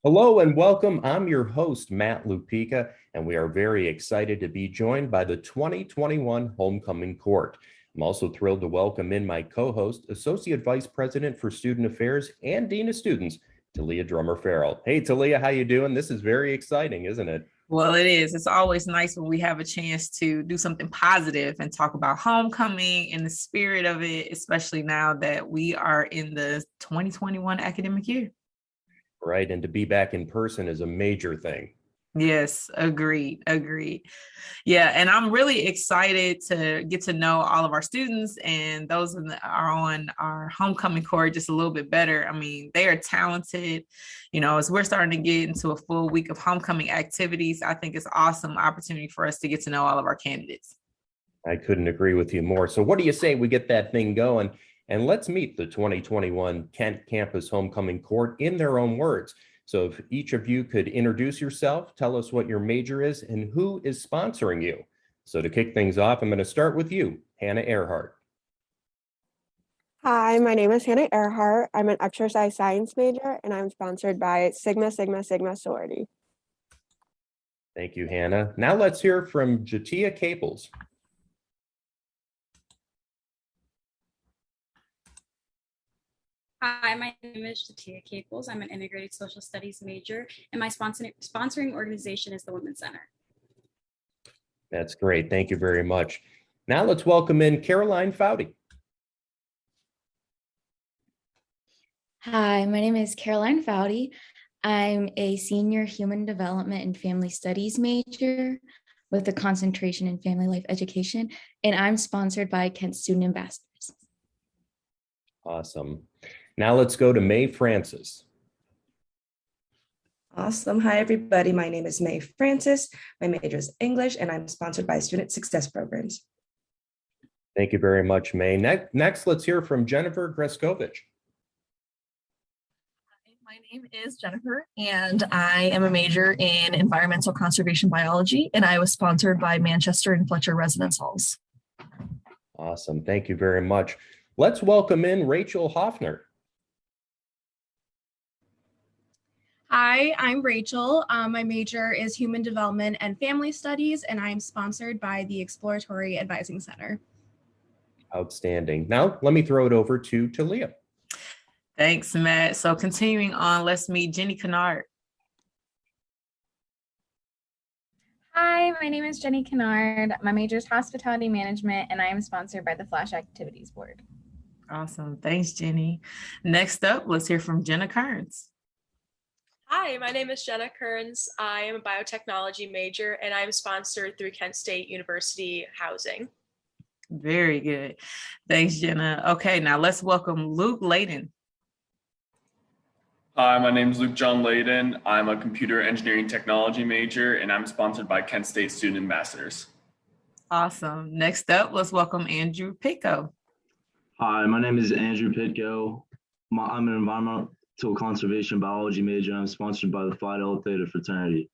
Hello and welcome. I'm your host, Matt Lupica, and we are very excited to be joined by the 2021 Homecoming Court. I'm also thrilled to welcome in my co-host, Associate Vice President for Student Affairs and Dean of Students, Talia Drummer Farrell. Hey, Talia, how you doing? This is very exciting, isn't it? Well, it is. It's always nice when we have a chance to do something positive and talk about homecoming and the spirit of it, especially now that we are in the 2021 academic year. Right, and to be back in person is a major thing. Yes, agreed, agreed. Yeah, and I'm really excited to get to know all of our students and those are on our homecoming court just a little bit better. I mean, they are talented. As we're starting to get into a full week of homecoming activities, I think it's an awesome opportunity for us to get to know all of our candidates. I couldn't agree with you more. So what do you say we get that thing going and let's meet the 2021 Kent Campus Homecoming Court in their own words. So if each of you could introduce yourself, tell us what your major is and who is sponsoring you. So to kick things off, I'm going to start with you, Hannah Earhart. Hi, my name is Hannah Earhart. I'm an exercise science major and I'm sponsored by Sigma Sigma Sigma sorority. Thank you, Hannah. Now let's hear from Jatia Caples. Hi, my name is Shatia Caples. I'm an integrated social studies major, and my sponsoring organization is the Women's Center. That's great. Thank you very much. Now let's welcome in Caroline Foudy. Hi, my name is Caroline Foudy. I'm a senior human development and family studies major with a concentration in family life education, and I'm sponsored by Kent Student Ambassadors. Awesome. Now let's go to May Francis. Awesome. Hi, everybody. My name is May Francis. My major is English, and I'm sponsored by Student Success Programs. Thank you very much, May. Next, let's hear from Jennifer Greskovich. My name is Jennifer, and I am a major in environmental conservation biology, and I was sponsored by Manchester and Fletcher Residence Halls. Awesome. Thank you very much. Let's welcome in Rachel Hoffner. Hi, I'm Rachel. My major is Human Development and Family Studies, and I'm sponsored by the Exploratory Advising Center. Outstanding. Now, let me throw it over to Talia. Thanks, Matt. So continuing on, let's meet Jenny Kennard. Hi, my name is Jenny Kennard. My major is Hospitality Management, and I am sponsored by the Flash Activities Board. Awesome. Thanks, Jenny. Next up, let's hear from Jenna Kearns. Hi, my name is Jenna Kearns. I am a biotechnology major and I'm sponsored through Kent State University Housing. Very good. Thanks, Jenna. Okay, now let's welcome Luke Layden. Hi, my name is Luke John Layden. I'm a computer engineering technology major and I'm sponsored by Kent State Student Ambassadors. Awesome. Next up, let's welcome Andrew Pitko. Hi, my name is Andrew Pitko. I'm an environmental conservation biology major. I'm sponsored by the Phi Delta Theta fraternity.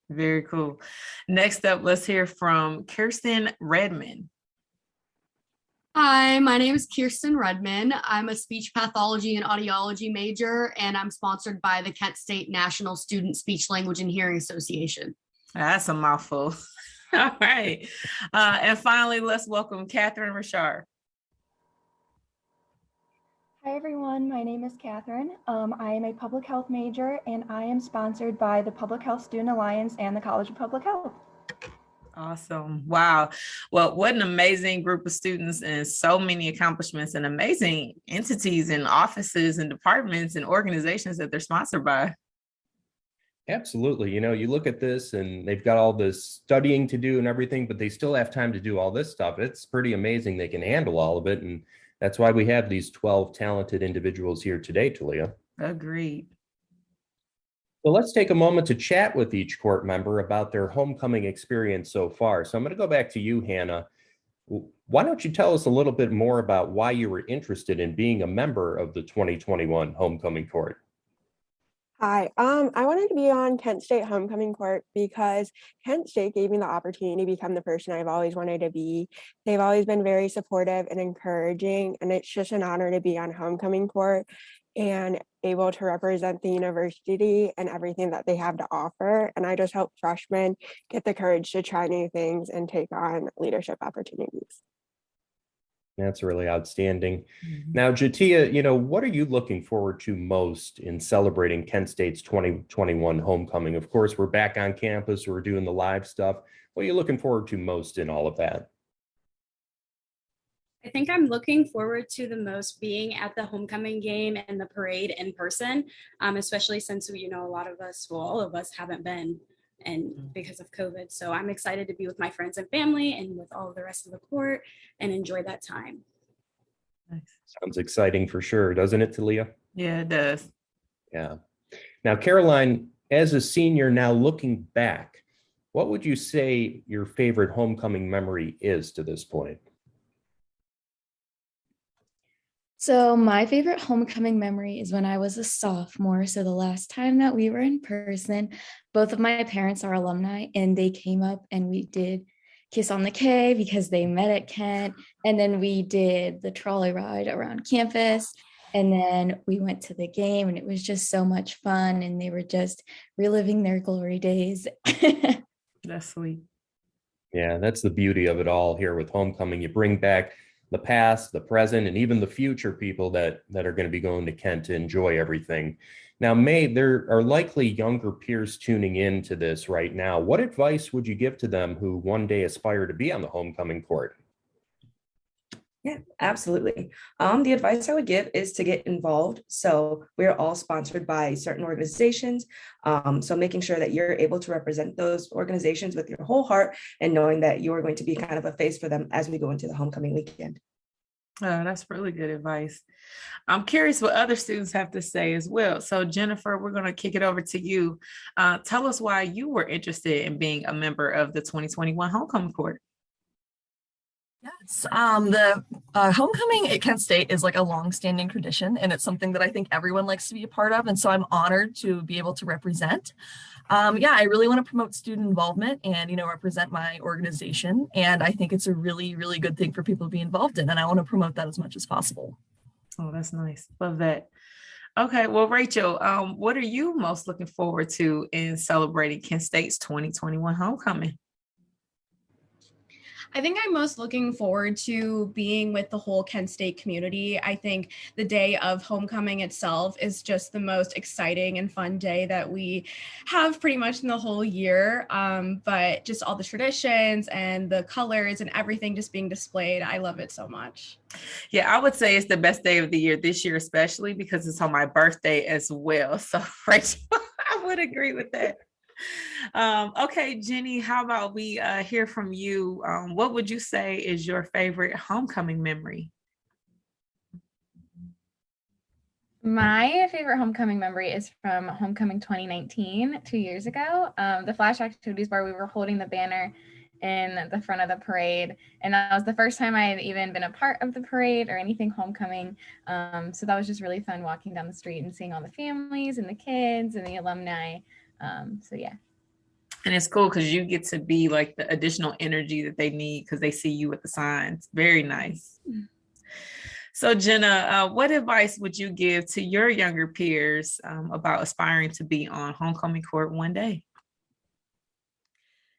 Very cool. Next up, let's hear from Kirsten Redman. Hi, my name is Kirsten Redman. I'm a speech pathology and audiology major, and I'm sponsored by the Kent State National Student Speech Language and Hearing Association. That's a mouthful. All right. And finally, let's welcome Catherine Richard. Hi everyone, my name is Catherine. I am a public health major and I am sponsored by the Public Health Student Alliance and the College of Public Health. Awesome. Wow. Well, what an amazing group of students and so many accomplishments and amazing entities and offices and departments and organizations that they're sponsored by. Absolutely. You look at this and they've got all this studying to do and everything, but they still have time to do all this stuff. It's pretty amazing they can handle all of it. And that's why we have these 12 talented individuals here today, Talia. Agreed. So let's take a moment to chat with each court member about their homecoming experience so far. So I'm going to go back to you, Hannah. Why don't you tell us a little bit more about why you were interested in being a member of the 2021 homecoming court? Hi, I wanted to be on Kent State Homecoming Court because Kent State gave me the opportunity to become the person I've always wanted to be. They've always been very supportive and encouraging, and it's just an honor to be on Homecoming Court. And able to represent the university and everything that they have to offer. And I just hope freshmen get the courage to try new things and take on leadership opportunities. That's really outstanding. Now, Jatia, what are you looking forward to most in celebrating Kent State's 2021 homecoming? Of course, we're back on campus, we're doing the live stuff. What are you looking forward to most in all of that? I think I'm looking forward to the most being at the homecoming game and the parade in person, especially since a lot of us, well, all of us haven't been, and because of COVID. So I'm excited to be with my friends and family and with all of the rest of the court and enjoy that time. Sounds exciting for sure, doesn't it, Talia? Yeah, it does. Yeah. Now, Caroline, as a senior now looking back, what would you say your favorite homecoming memory is to this point? So my favorite homecoming memory is when I was a sophomore. So the last time that we were in person, both of my parents are alumni and they came up and we did Kiss on the K because they met at Kent. And then we did the trolley ride around campus. And then we went to the game and it was just so much fun. And they were just reliving their glory days. That's sweet. Yeah, that's the beauty of it all here with homecoming. You bring back the past, the present, and even the future people that are going to be going to Kent to enjoy everything. Now, May, there are likely younger peers tuning in to this right now. What advice would you give to them who one day aspire to be on the homecoming court? Yeah, absolutely. The advice I would give is to get involved. So we're all sponsored by certain organizations. So making sure that you're able to represent those organizations with your whole heart and knowing that you're going to be kind of a face for them as we go into the homecoming weekend. Oh, that's really good advice. I'm curious what other students have to say as well. So Jennifer, we're going to kick it over to you. Tell us why you were interested in being a member of the 2021 homecoming court. Yes, the homecoming at Kent State is like a long-standing tradition, and it's something that I think everyone likes to be a part of. And so I'm honored to be able to represent. I really want to promote student involvement and, represent my organization. And I think it's a really, really good thing for people to be involved in. And I want to promote that as much as possible. Oh, that's nice. Love that. Okay, well, Rachel, what are you most looking forward to in celebrating Kent State's 2021 homecoming? I think I'm most looking forward to being with the whole Kent State community. I think the day of homecoming itself is just the most exciting and fun day that we have pretty much in the whole year. But just all the traditions and the colors and everything just being displayed, I love it so much. Yeah, I would say it's the best day of the year this year, especially because it's on my birthday as well. So, Rachel, I would agree with that. Okay, Jenny, how about we hear from you? What would you say is your favorite homecoming memory? My favorite homecoming memory is from homecoming 2019, 2 years ago. The Flash Activities Bar, we were holding the banner in the front of the parade, and that was the first time I had even been a part of the parade or anything homecoming. So that was just really fun walking down the street and seeing all the families and the kids and the alumni. So yeah. And it's cool because you get to be like the additional energy that they need because they see you with the signs. Very nice. So Jenna, what advice would you give to your younger peers about aspiring to be on homecoming court one day?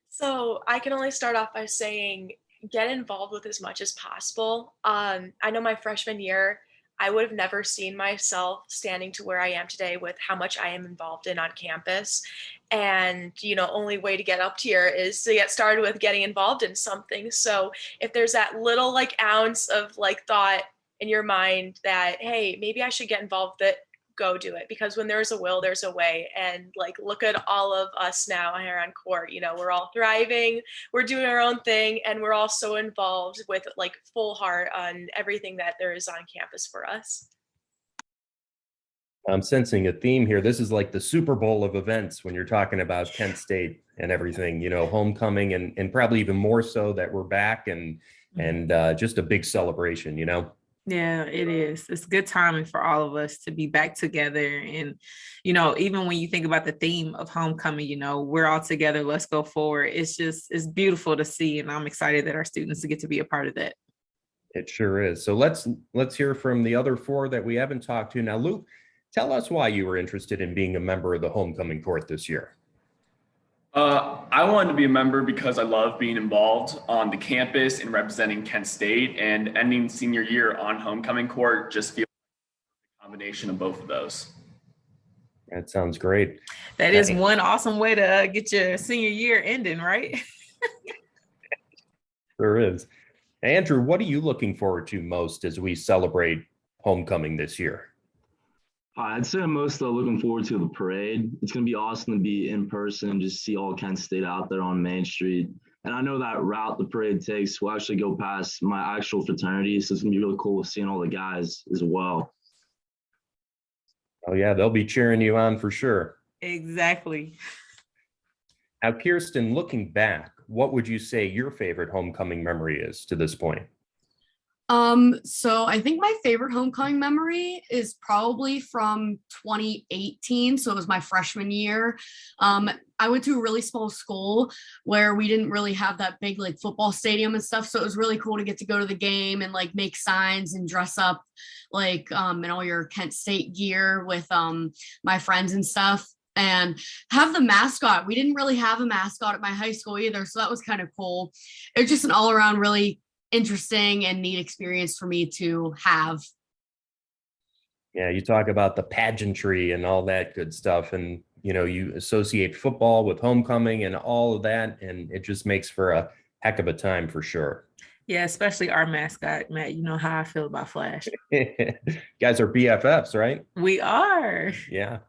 So I can only start off by saying, get involved with as much as possible. I know my freshman year, I would have never seen myself standing to where I am today with how much I am involved in on campus. And, only way to get up here is to get started with getting involved in something. So if there's that little ounce of thought in your mind that, hey, maybe I should get involved, that go do it, because when there's a will, there's a way. And look at all of us now here on court, we're all thriving, we're doing our own thing, and we're all so involved with full heart on everything that there is on campus for us. I'm sensing a theme here. This is like the Super Bowl of events when you're talking about Kent State and everything, homecoming, and probably even more so that we're back and just a big celebration, Yeah, it is. It's good timing for all of us to be back together. And, even when you think about the theme of homecoming, we're all together, let's go forward. It's beautiful to see. And I'm excited that our students get to be a part of that. It sure is. So let's hear from the other four that we haven't talked to. Now, Luke, Tell us why you were interested in being a member of the homecoming court this year. I wanted to be a member because I love being involved on the campus and representing Kent State, and ending senior year on homecoming court just feels like a combination of both of those. That sounds great. That is one awesome way to get your senior year ending, right? There is. Andrew, what are you looking forward to most as we celebrate homecoming this year? I'd say I'm most looking forward to the parade. It's going to be awesome to be in person and just see all Kent State out there on Main Street. And I know that route the parade takes will actually go past my actual fraternity, so it's going to be really cool seeing all the guys as well. Oh yeah, they'll be cheering you on for sure. Exactly. Now, Kirsten, looking back, what would you say your favorite homecoming memory is to this point? So I think my favorite homecoming memory is probably from 2018. So it was my freshman year. I went to a really small school where we didn't really have that big like football stadium and stuff. So it was really cool to get to go to the game and like make signs and dress up like in all your Kent State gear with my friends and stuff. And have the mascot. We didn't really have a mascot at my high school either. So that was kind of cool. It was just an all around really interesting and neat experience for me to have. Yeah, you talk about the pageantry and all that good stuff, and you know, you associate football with homecoming and all of that, and it just makes for a heck of a time for sure. Yeah, especially our mascot, Matt. You know how I feel about Flash. Guys are BFFs, right? We are. Yeah.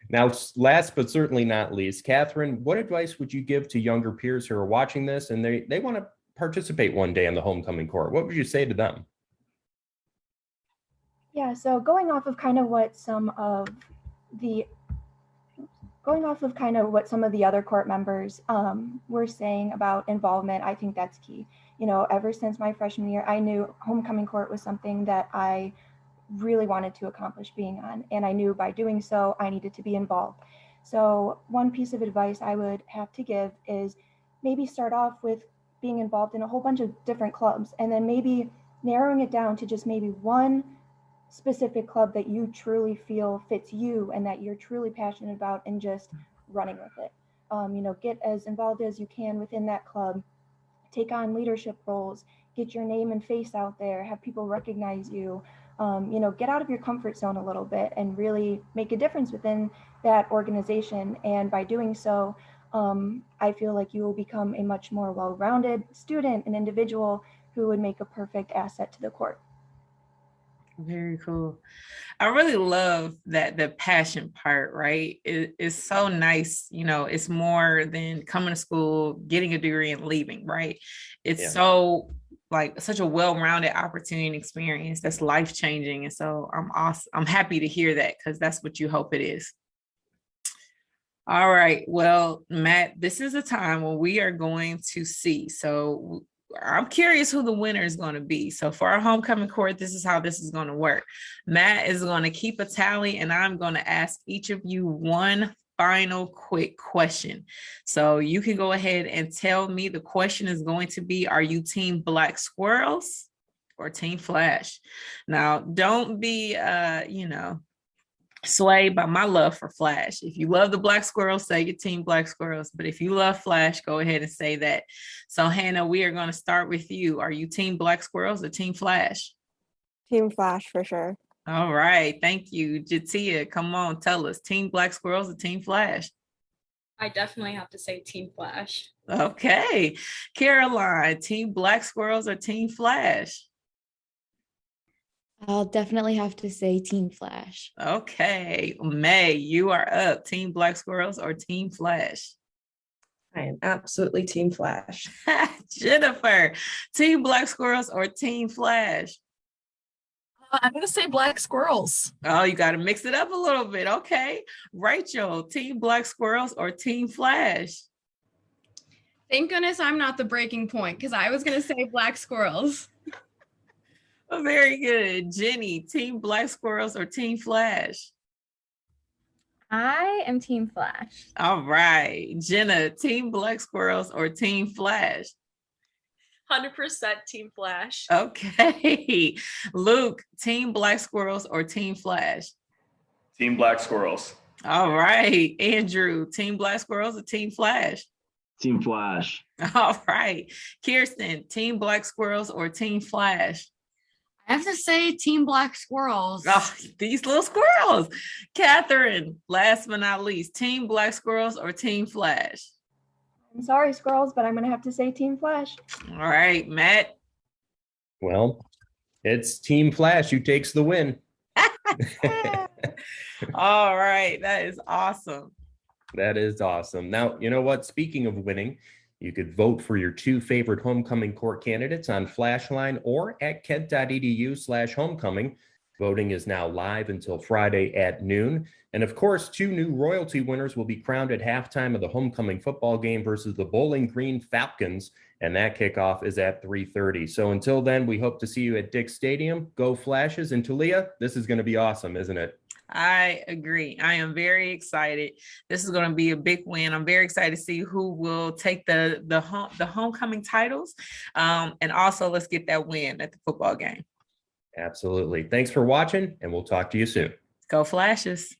Now, last but certainly not least, Catherine, what advice would you give to younger peers who are watching this and they want to participate one day in the homecoming court? What would you say to them? Yeah, so going off of kind of what some of the other court members were saying about involvement, I think that's key. You know, ever since my freshman year, I knew homecoming court was something that I really wanted to accomplish being on, and I knew by doing so, I needed to be involved. So one piece of advice I would have to give is maybe start off with being involved in a whole bunch of different clubs, and then maybe narrowing it down to just maybe one specific club that you truly feel fits you and that you're truly passionate about, and just running with it. You know, get as involved as you can within that club, take on leadership roles, get your name and face out there, have people recognize you, you know, get out of your comfort zone a little bit and really make a difference within that organization. And by doing so, I feel like you will become a much more well-rounded student and individual who would make a perfect asset to the court. Very cool. I really love that the passion part, right? It's so nice. You know, it's more than coming to school, getting a degree and leaving, right? It's so like such a well-rounded opportunity and experience that's life-changing. And so I'm happy to hear that, because that's what you hope it is. All right. Well, Matt, this is a time when we are going to see. So I'm curious who the winner is going to be. So for our homecoming court, this is how this is going to work. Matt is going to keep a tally, and I'm going to ask each of you one final quick question. So you can go ahead and tell me. The question is going to be, are you team Black Squirrels or team Flash? Now, don't be, swayed by my love for Flash. If you love the Black Squirrels, say your team Black Squirrels. But if you love Flash, go ahead and say that. So Hannah, we are going to start with you. Are you team Black Squirrels or team Flash? Team Flash for sure. All right. Thank you. Jatia, come on, tell us, team Black Squirrels or team Flash? I definitely have to say team Flash. Okay. Caroline, team Black Squirrels or team Flash? I'll definitely have to say team Flash. Okay. May, you are up. Team Black Squirrels or team Flash? I am absolutely team Flash. Jennifer, team Black Squirrels or team Flash? I'm going to say Black Squirrels. Oh, you got to mix it up a little bit. Okay. Rachel, team Black Squirrels or team Flash? Thank goodness I'm not the breaking point, because I was going to say Black Squirrels. Oh, very good. Jenny, team Black Squirrels or team Flash? I am team Flash. All right. Jenna, team Black Squirrels or team Flash? 100% Team Flash. Okay. Luke, Team Black Squirrels or Team Flash? Team Black Squirrels. All right. Andrew, Team Black Squirrels or Team Flash? Team Flash. All right. Kirsten, Team Black Squirrels or Team Flash? I have to say Team Black Squirrels. Oh, these little squirrels. Catherine, last but not least, Team Black Squirrels or Team Flash? I'm sorry, squirrels, but I'm going to have to say Team Flash. All right, Matt. Well, it's Team Flash who takes the win. All right, that is awesome. That is awesome. Now, you know what? Speaking of winning, you could vote for your 2 favorite homecoming court candidates on Flashline or at kent.edu/homecoming. Voting is now live until Friday at noon. And of course, 2 new royalty winners will be crowned at halftime of the homecoming football game versus the Bowling Green Falcons. And that kickoff is at 3:30. So until then, we hope to see you at Dick's Stadium. Go Flashes. And Talia, this is going to be awesome, isn't it? I agree. I am very excited. This is going to be a big win. I'm very excited to see who will take the homecoming titles. And also, let's get that win at the football game. Absolutely. Thanks for watching, and we'll talk to you soon. Go Flashes.